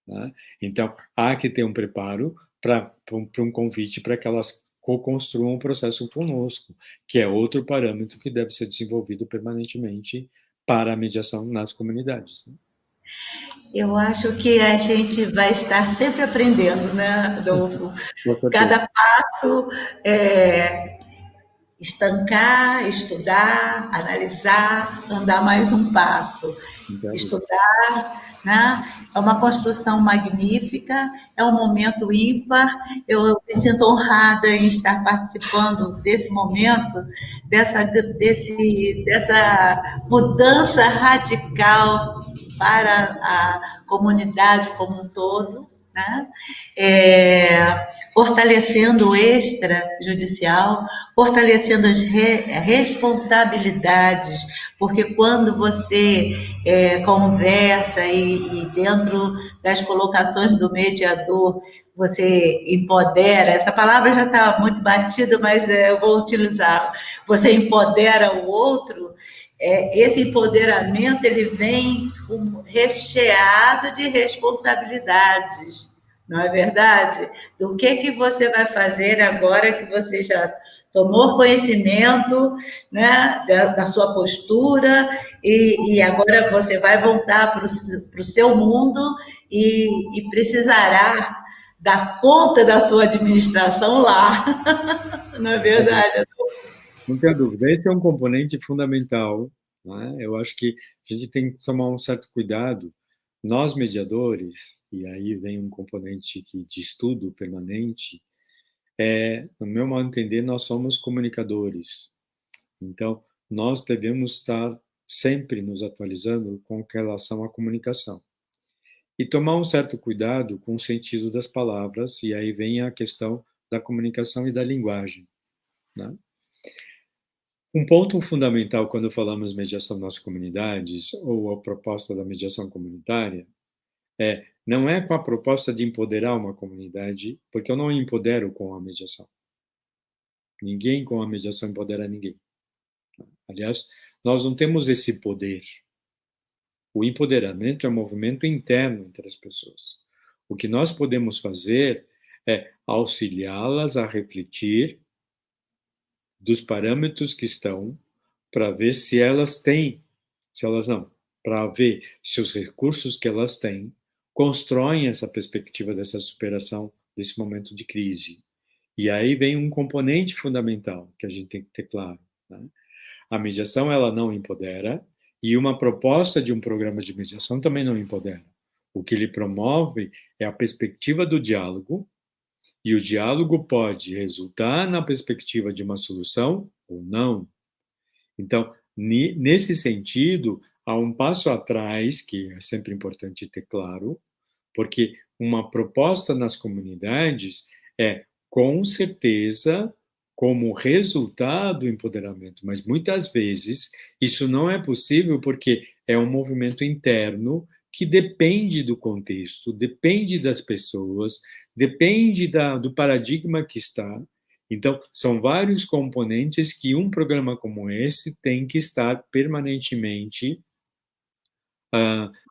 né? Então, há que ter um preparo para um convite para que elas co-construam um processo conosco, que é outro parâmetro que deve ser desenvolvido permanentemente para a mediação nas comunidades, né? Eu acho que a gente vai estar sempre aprendendo, né, Adolfo? Cada passo estancar, estudar, analisar, andar mais um passo. Estudar, né? É uma construção magnífica, é um momento ímpar. Eu me sinto honrada em estar participando desse momento, dessa mudança radical para a comunidade como um todo, né? Fortalecendo o extrajudicial, fortalecendo as responsabilidades, porque quando você conversa e dentro das colocações do mediador, você empodera, essa palavra já está muito batida, mas eu vou utilizá-la, você empodera o outro, esse empoderamento ele vem recheado de responsabilidades, não é verdade? Do que você vai fazer agora que você já tomou conhecimento, né, da sua postura e agora você vai voltar para o seu mundo e precisará dar conta da sua administração lá, não é verdade? Não tenho dúvida. Esse é um componente fundamental, né? Eu acho que a gente tem que tomar um certo cuidado. Nós, mediadores, e aí vem um componente de estudo permanente, no meu modo de entender, nós somos comunicadores. Então, nós devemos estar sempre nos atualizando com relação à comunicação. E tomar um certo cuidado com o sentido das palavras, e aí vem a questão da comunicação e da linguagem, né? Um ponto fundamental quando falamos mediação nas comunidades, ou a proposta da mediação comunitária, não é com a proposta de empoderar uma comunidade, porque eu não empodero com a mediação. Ninguém com a mediação empodera ninguém. Aliás, nós não temos esse poder. O empoderamento é um movimento interno entre as pessoas. O que nós podemos fazer é auxiliá-las a refletir dos parâmetros que estão, para ver se elas têm, se elas não, para ver se os recursos que elas têm constroem essa perspectiva dessa superação desse momento de crise. E aí vem um componente fundamental que a gente tem que ter claro, né? A mediação, ela não empodera, e uma proposta de um programa de mediação também não empodera. O que ele promove é a perspectiva do diálogo, e o diálogo pode resultar na perspectiva de uma solução ou não. Então, nesse sentido, há um passo atrás, que é sempre importante ter claro, porque uma proposta nas comunidades é, com certeza, como resultado do empoderamento, mas muitas vezes isso não é possível porque é um movimento interno que depende do contexto, depende das pessoas, depende do paradigma que está. Então, são vários componentes que um programa como esse tem que estar permanentemente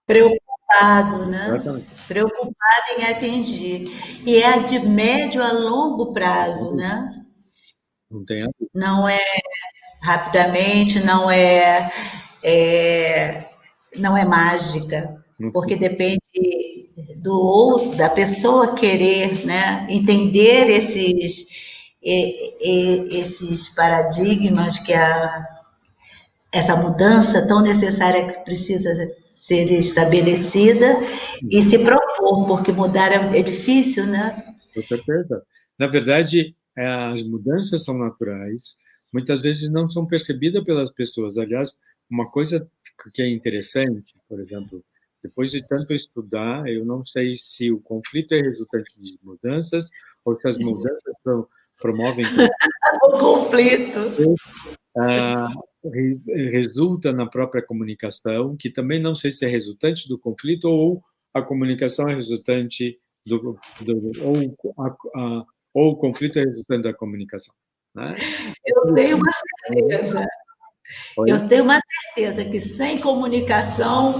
preocupado, né? Exatamente. Preocupado em atingir. E é de médio a longo prazo, né? Não tem a dúvida. Não é rapidamente, não é mágica, porque depende da pessoa querer, né, entender esses paradigmas, que essa mudança tão necessária que precisa ser estabelecida e se propor, porque mudar é difícil, né? Com certeza. Na verdade, as mudanças são naturais, muitas vezes não são percebidas pelas pessoas. Aliás, uma coisa que é interessante, por exemplo, depois de tanto estudar, eu não sei se o conflito é resultante de mudanças ou se as mudanças promovem o conflito. Resulta na própria comunicação, que também não sei se é resultante do conflito ou a comunicação é resultante ou o conflito é resultante da comunicação, né? Eu tenho uma certeza. Eu tenho uma certeza que sem comunicação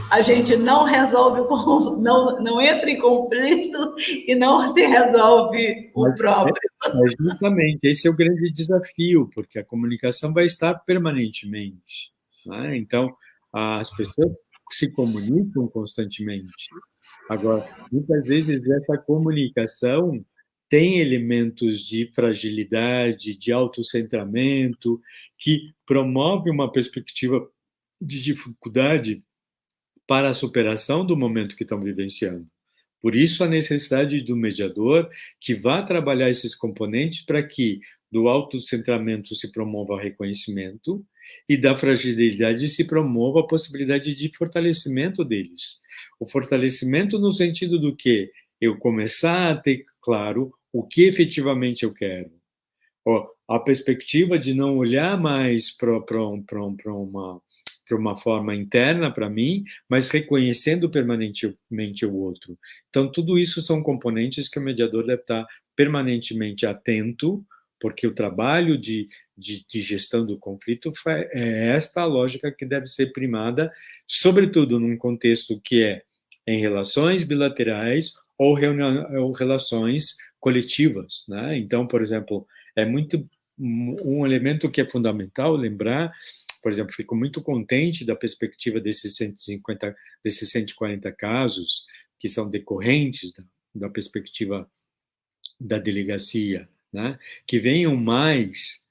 a gente não resolve, não entra em conflito e não se resolve o próprio. Mas justamente, esse é o grande desafio, porque a comunicação vai estar permanentemente, né? Então, as pessoas se comunicam constantemente. Agora, muitas vezes essa comunicação tem elementos de fragilidade, de autocentramento, que promove uma perspectiva de dificuldade para a superação do momento que estão vivenciando. Por isso, a necessidade do mediador que vá trabalhar esses componentes para que do autocentramento se promova o reconhecimento e da fragilidade se promova a possibilidade de fortalecimento deles. O fortalecimento no sentido do que eu começar a ter claro o que efetivamente eu quero. A perspectiva de não olhar mais para uma forma interna para mim, mas reconhecendo permanentemente o outro. Então, tudo isso são componentes que o mediador deve estar permanentemente atento, porque o trabalho de gestão do conflito é esta a lógica que deve ser primada, sobretudo num contexto que é em relações bilaterais ou relações coletivas, né? Então, por exemplo, é muito um elemento que é fundamental lembrar. Por exemplo, fico muito contente da perspectiva desses 140 casos que são decorrentes da perspectiva da delegacia, né? Que venham mais,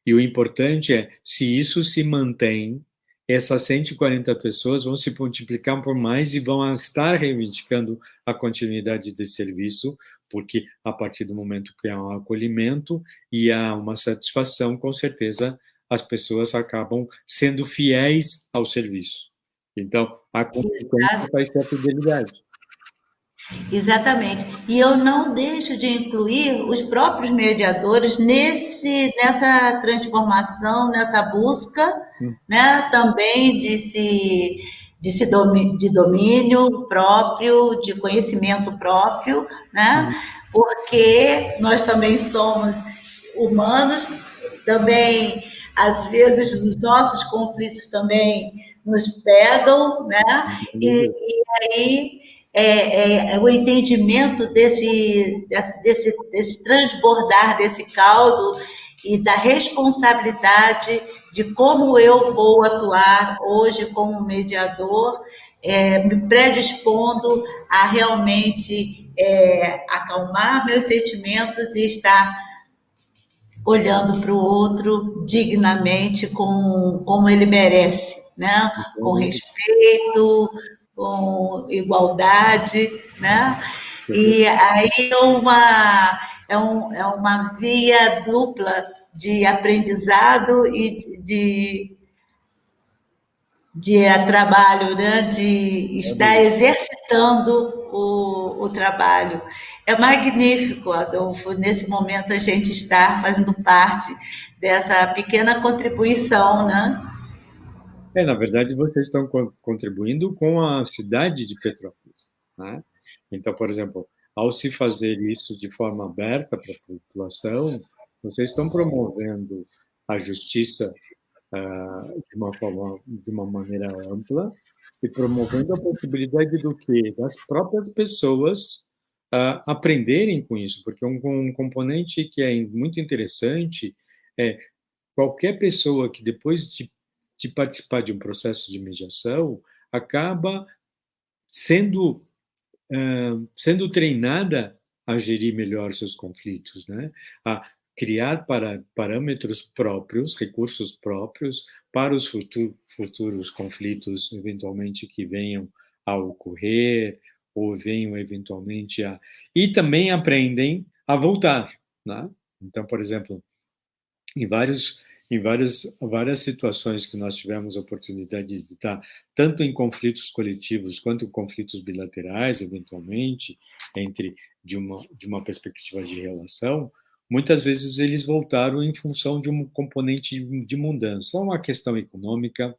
e o importante é, se isso se mantém, essas 140 pessoas vão se multiplicar por mais e vão estar reivindicando a continuidade desse serviço, porque a partir do momento que há um acolhimento e há uma satisfação, com certeza as pessoas acabam sendo fiéis ao serviço. Então, a consequência vai ser a fidelidade. Exatamente. E eu não deixo de incluir os próprios mediadores nessa transformação, nessa busca, né, também de domínio próprio, de conhecimento próprio, né, porque nós também somos humanos, também, às vezes, os nossos conflitos também nos pegam, né, e aí o entendimento desse transbordar desse caldo e da responsabilidade de como eu vou atuar hoje como mediador, me predispondo a realmente acalmar meus sentimentos e estar olhando para o outro dignamente, como ele merece, né? Com respeito, com igualdade, né? E aí é uma via dupla de aprendizado e de trabalho, né? De estar exercitando o trabalho. É magnífico, Adolfo, nesse momento a gente estar fazendo parte dessa pequena contribuição, né? Na verdade, vocês estão contribuindo com a cidade de Petrópolis, né? Então, por exemplo, ao se fazer isso de forma aberta para a população, vocês estão promovendo a justiça de uma maneira ampla e promovendo a possibilidade do quê? Das próprias pessoas aprenderem com isso, porque um componente que é muito interessante é qualquer pessoa que depois de participar de um processo de mediação acaba sendo treinada a gerir melhor seus conflitos, né? A criar parâmetros próprios, recursos próprios para os futuros conflitos, eventualmente, que venham a ocorrer ou venham eventualmente a... E também aprendem a voltar, né? Então, por exemplo, em várias situações que nós tivemos a oportunidade de estar tanto em conflitos coletivos quanto em conflitos bilaterais, eventualmente, de uma perspectiva de relação, muitas vezes eles voltaram em função de um componente de mudança, ou uma questão econômica,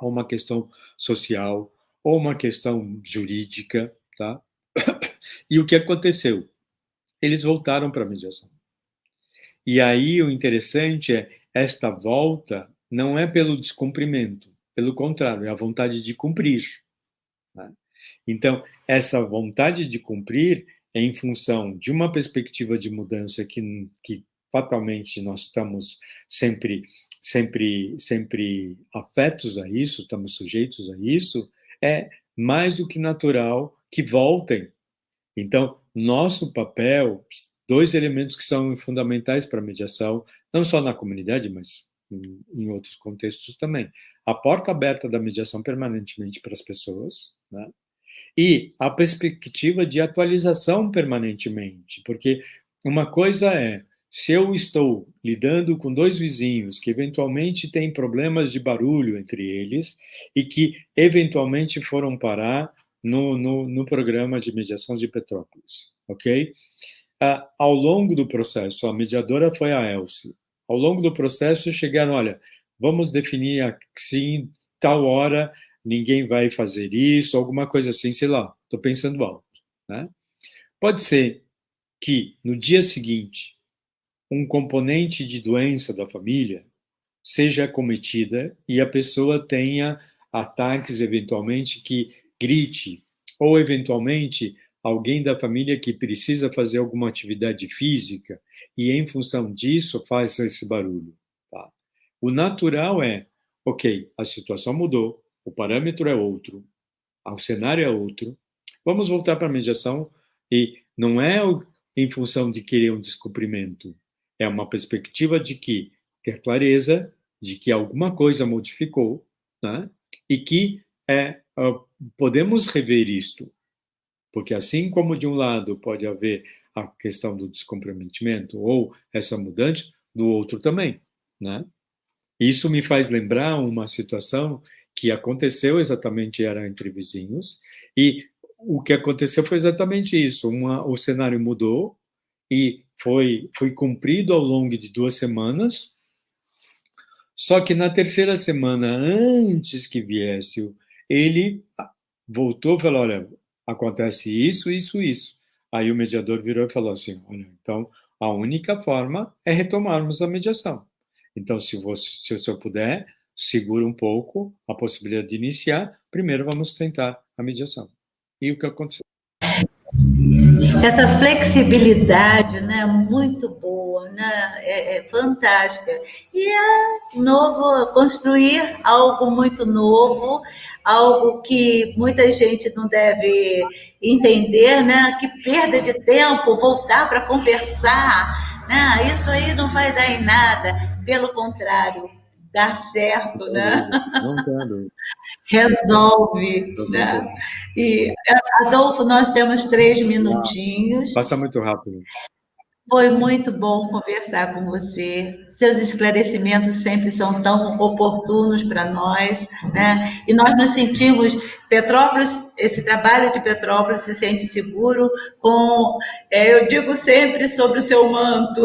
ou uma questão social, ou uma questão jurídica, tá? E o que aconteceu? Eles voltaram para a mediação. E aí o interessante é, esta volta não é pelo descumprimento, pelo contrário, é a vontade de cumprir, né? Então, essa vontade de cumprir é em função de uma perspectiva de mudança que fatalmente nós estamos sempre afetos a isso, estamos sujeitos a isso, é mais do que natural que voltem. Então, nosso papel, dois elementos que são fundamentais para a mediação, não só na comunidade, mas em outros contextos também. A porta aberta da mediação permanentemente para as pessoas, né? E a perspectiva de atualização permanentemente, porque uma coisa é, se eu estou lidando com dois vizinhos que eventualmente têm problemas de barulho entre eles e que eventualmente foram parar no programa de mediação de Petrópolis, ok? Ao longo do processo, a mediadora foi a Elce. Ao longo do processo, chegaram, olha, vamos definir assim, tal hora, ninguém vai fazer isso, alguma coisa assim, sei lá, estou pensando alto, né? Pode ser que, no dia seguinte, um componente de doença da família seja acometida e a pessoa tenha ataques, eventualmente, que grite, ou, eventualmente, alguém da família que precisa fazer alguma atividade física e, em função disso, faz esse barulho. Tá? O natural é, ok, a situação mudou, o parâmetro é outro, o cenário é outro, vamos voltar para a mediação e não é em função de querer um descumprimento, é uma perspectiva de que ter clareza de que alguma coisa modificou, né? E que podemos rever isto. Porque assim como de um lado pode haver a questão do descomprometimento ou essa mudança, do outro também, né? Isso me faz lembrar uma situação que aconteceu exatamente, era entre vizinhos, e o que aconteceu foi exatamente isso, o cenário mudou, e foi cumprido ao longo de 2 semanas, só que na terceira semana, antes que viesse, ele voltou e falou, olha, acontece isso, isso, isso. Aí o mediador virou e falou assim, olha, então a única forma é retomarmos a mediação. Então, se o senhor puder, segura um pouco a possibilidade de iniciar, primeiro vamos tentar a mediação. E o que aconteceu? Essa flexibilidade, né, muito boa, né, é fantástica. E construir algo muito novo, algo que muita gente não deve entender, né, que perda de tempo, voltar para conversar, né, isso aí não vai dar em nada, pelo contrário, dá certo, né? Não dá. Resolve, né? E, Adolfo, nós temos 3 minutinhos. Passa muito rápido. Foi muito bom conversar com você. Seus esclarecimentos sempre são tão oportunos para nós, né? E nós nos sentimos, Petrópolis, esse trabalho de Petrópolis se sente seguro com, eu digo sempre, sobre o seu manto.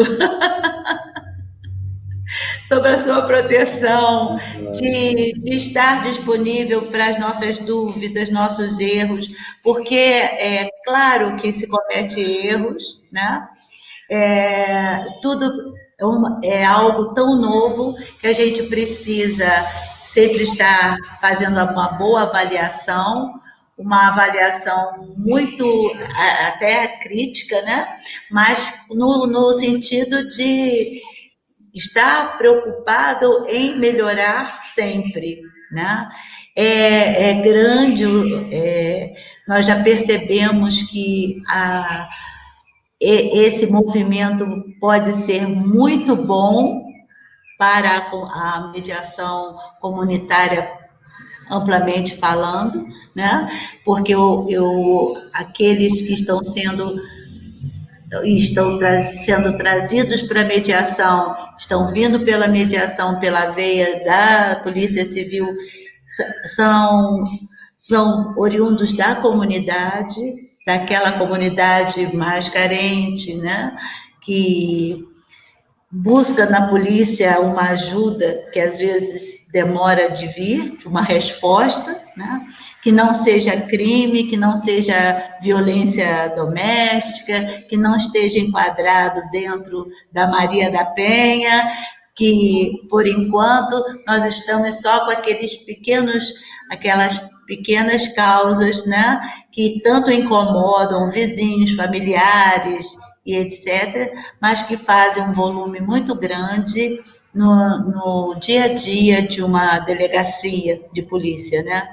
Sobre a sua proteção, de estar disponível para as nossas dúvidas, nossos erros, porque é claro que se comete erros, né? Tudo é algo tão novo que a gente precisa sempre estar fazendo uma boa avaliação, uma avaliação muito até crítica, né? Mas no sentido de estar preocupado em melhorar sempre, né? É grande, nós já percebemos que esse movimento pode ser muito bom para a mediação comunitária, amplamente falando, né? Porque aqueles que estão sendo trazidos para a mediação, estão vindo pela mediação, pela veia da Polícia Civil, são oriundos da comunidade, daquela comunidade mais carente, né? Que busca na polícia uma ajuda que às vezes demora de vir, uma resposta, né? Que não seja crime, que não seja violência doméstica, que não esteja enquadrado dentro da Maria da Penha, que, por enquanto, nós estamos só com aquelas pequenas causas, né? Que tanto incomodam vizinhos, familiares, e etc., mas que fazem um volume muito grande no dia a dia de uma delegacia de polícia, né?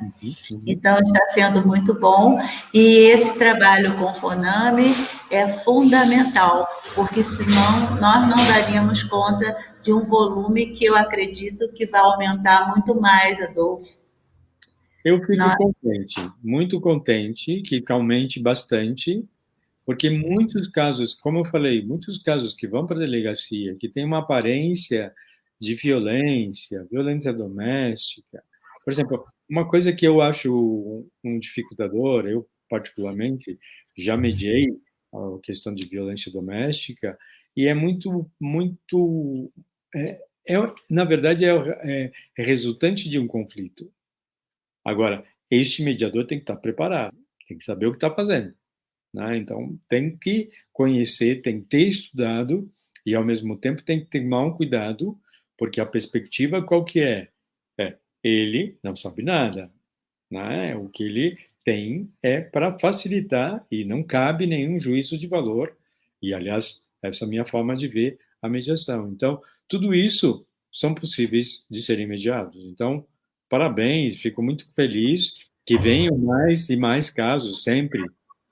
Então, está sendo muito bom, e esse trabalho com o FONAME é fundamental, porque senão nós não daríamos conta de um volume que eu acredito que vai aumentar muito mais, Adolfo. Eu fico contente, muito contente, que aumente bastante, porque muitos casos, como eu falei, muitos casos que vão para a delegacia, que tem uma aparência de violência doméstica. Por exemplo, uma coisa que eu acho um dificultador, eu particularmente já mediei a questão de violência doméstica, e é na verdade, é resultante de um conflito. Agora, este mediador tem que estar preparado, tem que saber o que está fazendo. Né? Então, tem que conhecer, tem que ter estudado e, ao mesmo tempo, tem que tomar um cuidado, porque a perspectiva qual que é? Ele não sabe nada. Né? O que ele tem é para facilitar e não cabe nenhum juízo de valor. E, aliás, essa é a minha forma de ver a mediação. Então, tudo isso são possíveis de serem mediados. Então, parabéns, fico muito feliz que venham mais e mais casos sempre.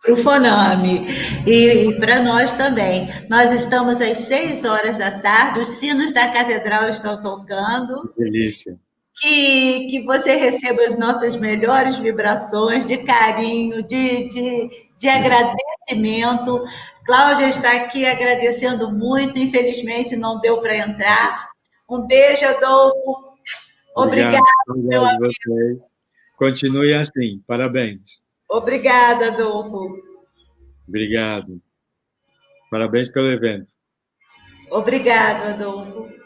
Para o FONAME e para nós também. Nós estamos às 6 horas da tarde, os sinos da catedral estão tocando. Que delícia. Que você receba as nossas melhores vibrações de carinho, de agradecimento. Cláudia está aqui agradecendo muito, infelizmente não deu para entrar. Um beijo, Adolfo. Obrigada, meu amigo. Continue assim. Parabéns. Obrigada, Adolfo. Obrigado. Parabéns pelo evento. Obrigado, Adolfo.